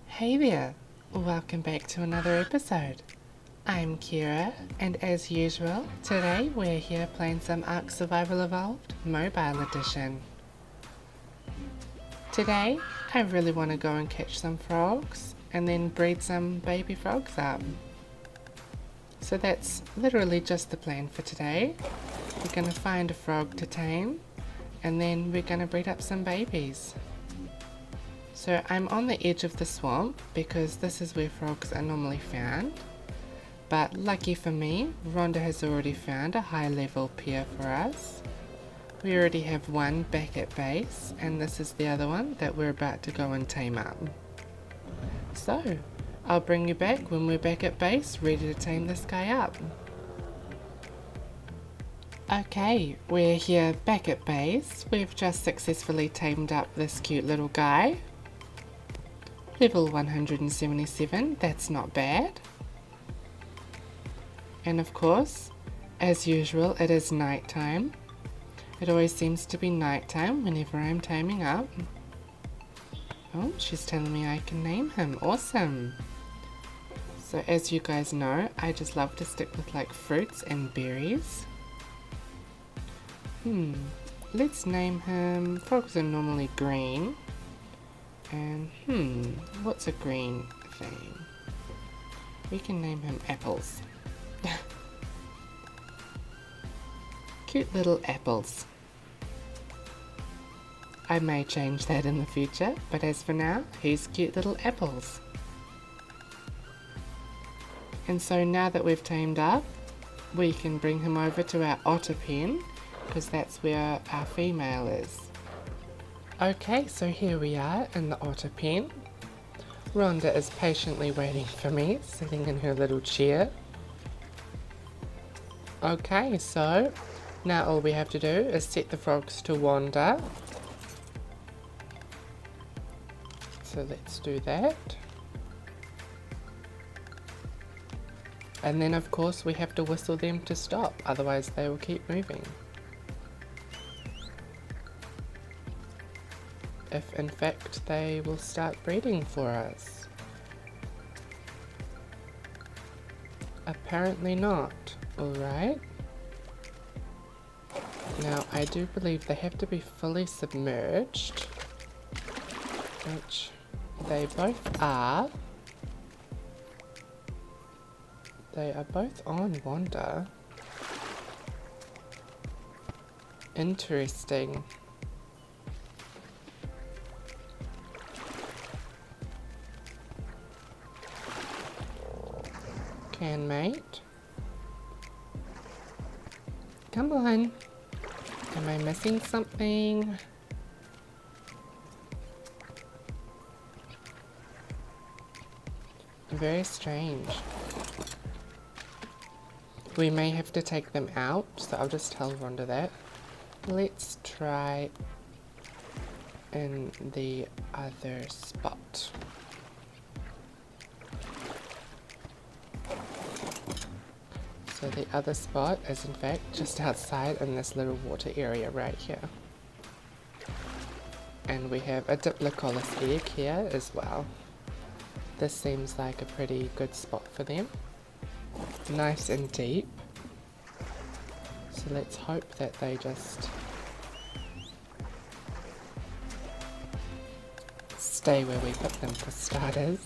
Hey there, welcome back to another episode. I'm Kiera, and as usual, today we're here playing some Ark Survival Evolved Mobile Edition. Today, I really want to go and catch some frogs, and then breed some baby frogs up. So that's literally just the plan for today. We're going to find a frog to tame, and then we're going to breed up some babies. So I'm on the edge of the swamp because this is where frogs are normally found. But lucky for me, Rhonda has already found a high level pair for us. We already have one back at base, and this is the other one that we're about to go and tame up. So I'll bring you back when we're back at base, ready to tame this guy up. Okay, we're here back at base. We've just successfully tamed up this cute little guy. Level 177, that's not bad. And of course, as usual, it is nighttime. It always seems to be nighttime whenever I'm taming up. Oh, she's telling me I can name him. Awesome. So as you guys know, I just love to stick with like fruits and berries. Let's name him. Frogs are normally green. And what's a green thing? We can name him apples. Cute little apples. I may change that in the future, but as for now, he's cute little apples. And so now that we've tamed up, we can bring him over to our otter pen, because that's where our female is. Okay, so here we are in the otter pen. Rhonda is patiently waiting for me, sitting in her little chair. Okay, so now all we have to do is set the frogs to wander. So let's do that. And then of course we have to whistle them to stop, otherwise they will keep moving. If in fact they will start breeding for us. Apparently not. Alright. Now I do believe they have to be fully submerged, which they both are. They are both on wander. Interesting. Can mate. Come on. Am I missing something? Very strange. We may have to take them out, so I'll just tell Rhonda that. Let's try in the other spot. So the other spot is in fact just outside in this little water area right here. And we have a Diplocolus egg here as well. This seems like a pretty good spot for them. Nice and deep. So let's hope that they just stay where we put them for starters.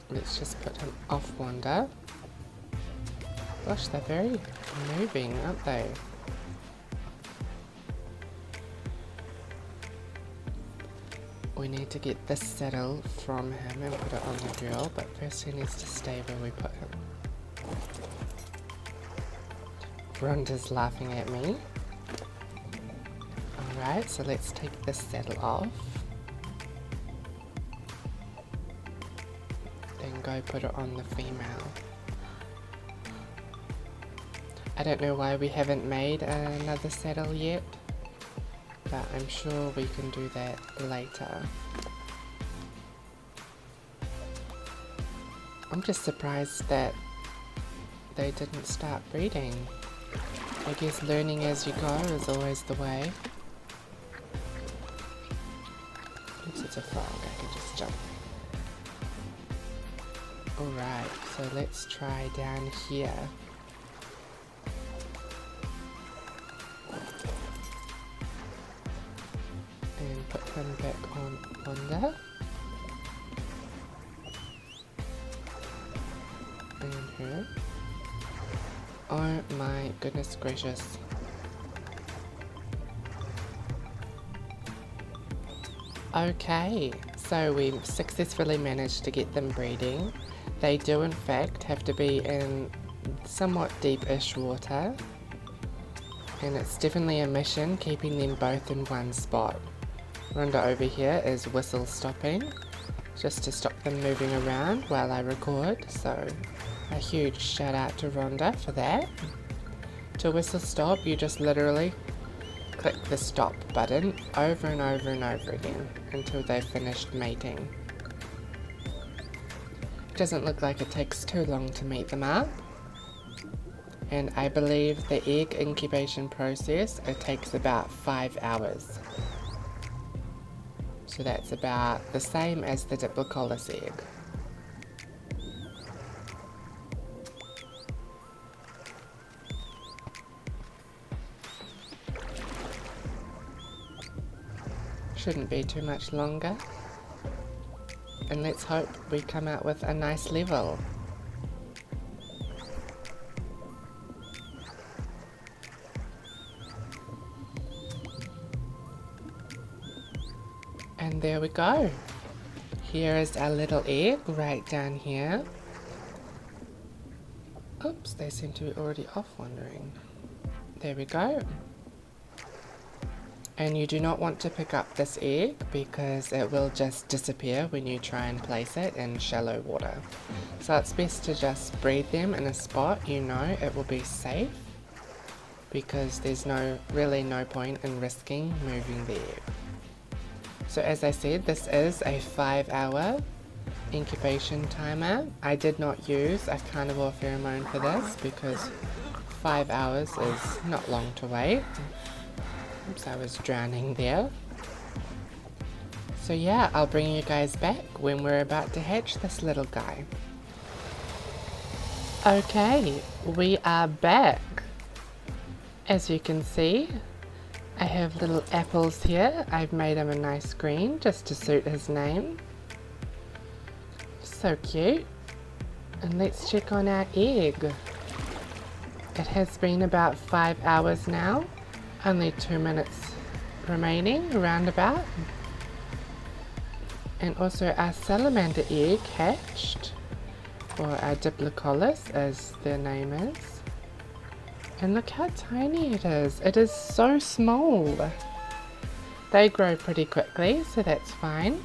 Let's just put him off wander. Gosh, they're very moving, aren't they? We need to get this saddle from him and put it on the girl, but first he needs to stay where we put him. Rhonda's laughing at me. Alright, so let's take this saddle off. Then go put it on the female. I don't know why we haven't made another saddle yet, but I'm sure we can do that later. I'm just surprised that they didn't start breeding. I guess learning as you go is always the way. Oops, it's a frog, I can just jump. Alright, so let's try down here. And put them back on Wanda. And her. Oh my goodness gracious. Okay, so we've successfully managed to get them breeding. They do in fact have to be in somewhat deep-ish water. And it's definitely a mission keeping them both in one spot. Rhonda over here is whistle stopping, just to stop them moving around while I record, so a huge shout out to Rhonda for that. To whistle stop, you just literally click the stop button over and over and over again until they've finished mating. It doesn't look like it takes too long to mate them up. And I believe the egg incubation process, it takes about 5 hours. So that's about the same as the Diplocolus egg. Shouldn't be too much longer. And let's hope we come out with a nice level. And there we go. Here is our little egg right down here. Oops, they seem to be already off wandering. There we go. And you do not want to pick up this egg because it will just disappear when you try and place it in shallow water. So it's best to just breed them in a spot you know it will be safe, because there's really no point in risking moving the egg. So as I said, this is a 5-hour incubation timer. I did not use a carnivore pheromone for this because 5 hours is not long to wait. Oops, I was drowning there. So yeah, I'll bring you guys back when we're about to hatch this little guy. Okay, we are back. As you can see, I have little apples here. I've made him a nice green just to suit his name. So cute. And let's check on our egg. It has been about 5 hours now. Only 2 minutes remaining, roundabout. And also our salamander egg hatched, or our Diplocolus as their name is. And look how tiny it is. It is so small. They grow pretty quickly, so that's fine.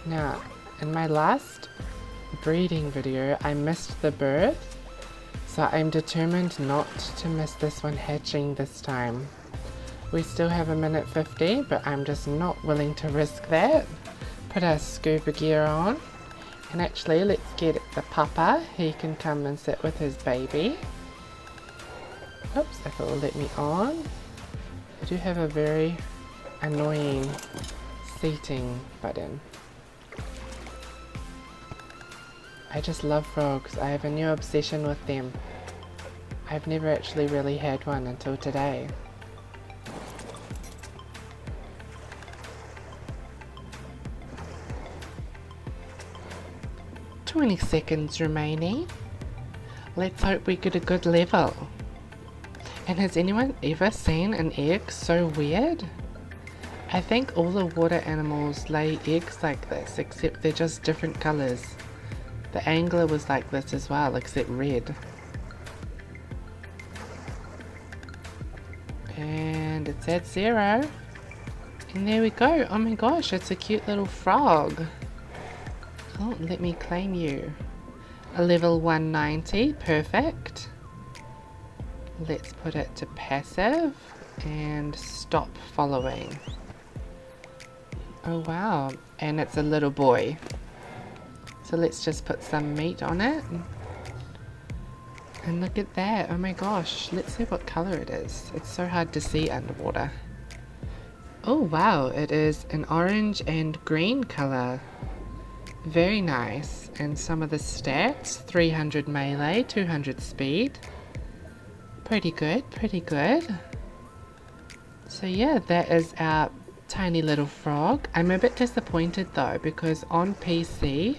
Now, in my last breeding video, I missed the birth. So I'm determined not to miss this one hatching this time. We still have 1:50, but I'm just not willing to risk that. Put our scuba gear on. And actually, let's get the papa. He can come and sit with his baby. Oops, if it will let me on. I do have a very annoying seating button. I just love frogs. I have a new obsession with them. I've never actually really had one until today. "20 seconds remaining. Let's hope we get a good level." And has anyone ever seen an egg so weird? I think all the water animals lay eggs like this, except they're just different colours. The angler was like this as well, except red. And it's at 0. And there we go. Oh my gosh, it's a cute little frog. Oh, let me claim you. A level 190, perfect. Let's put it to passive and stop following. Oh wow, and it's a little boy. So let's just put some meat on it. And look at that, oh my gosh, let's see what color it is. It's so hard to see underwater. Oh wow, it is an orange and green color. Very nice. And some of the stats, 300 melee, 200 speed. Pretty good, pretty good. So yeah, that is our tiny little frog. I'm a bit disappointed though, because on PC,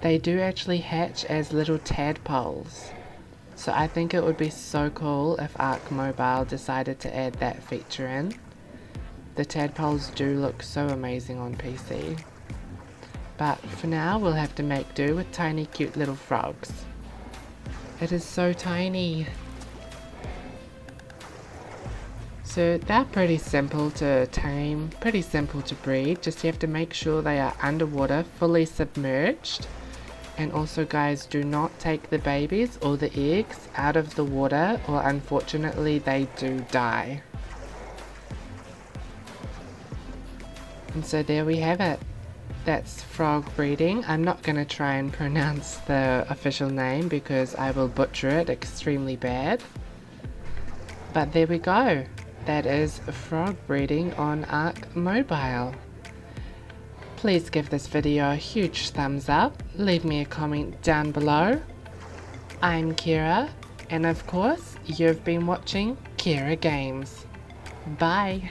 they do actually hatch as little tadpoles. So I think it would be so cool if Arc Mobile decided to add that feature in. The tadpoles do look so amazing on PC. But for now we'll have to make do with tiny cute little frogs. It is so tiny. So they're pretty simple to tame, pretty simple to breed, just you have to make sure they are underwater, fully submerged. And also guys, do not take the babies or the eggs out of the water or unfortunately they do die. And so there we have it. That's frog breeding. I'm not going to try and pronounce the official name because I will butcher it extremely bad. But there we go. That is frog breeding on Arc Mobile. Please give this video a huge thumbs up, leave me a comment down below. I'm Kiera, and of course, you've been watching Kiera Games. Bye!